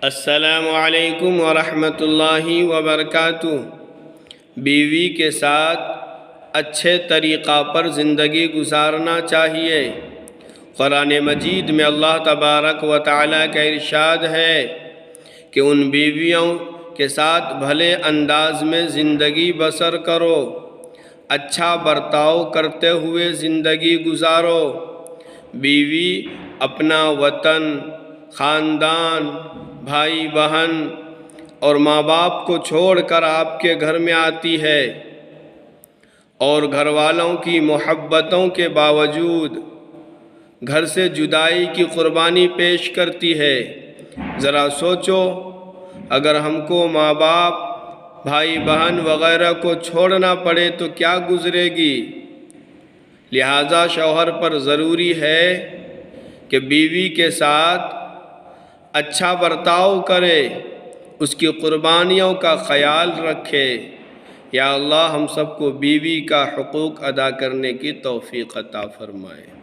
السلام علیکم ورحمۃ اللہ وبرکاتہ۔ بیوی کے ساتھ اچھے طریقہ پر زندگی گزارنا چاہیے۔ قرآن مجید میں اللہ تبارک و تعالیٰ کا ارشاد ہے کہ ان بیویوں کے ساتھ بھلے انداز میں زندگی بسر کرو، اچھا برتاؤ کرتے ہوئے زندگی گزارو۔ بیوی اپنا وطن، خاندان، بھائی بہن اور ماں باپ کو چھوڑ کر آپ کے گھر میں آتی ہے اور گھر والوں کی محبتوں کے باوجود گھر سے جدائی کی قربانی پیش کرتی ہے۔ ذرا سوچو، اگر ہم کو ماں باپ، بھائی بہن وغیرہ کو چھوڑنا پڑے تو کیا گزرے گی؟ لہذا شوہر پر ضروری ہے کہ بیوی کے ساتھ اچھا برتاؤ کرے، اس کی قربانیوں کا خیال رکھے۔ یا اللہ ہم سب کو بیوی کا حقوق ادا کرنے کی توفیق عطا فرمائے۔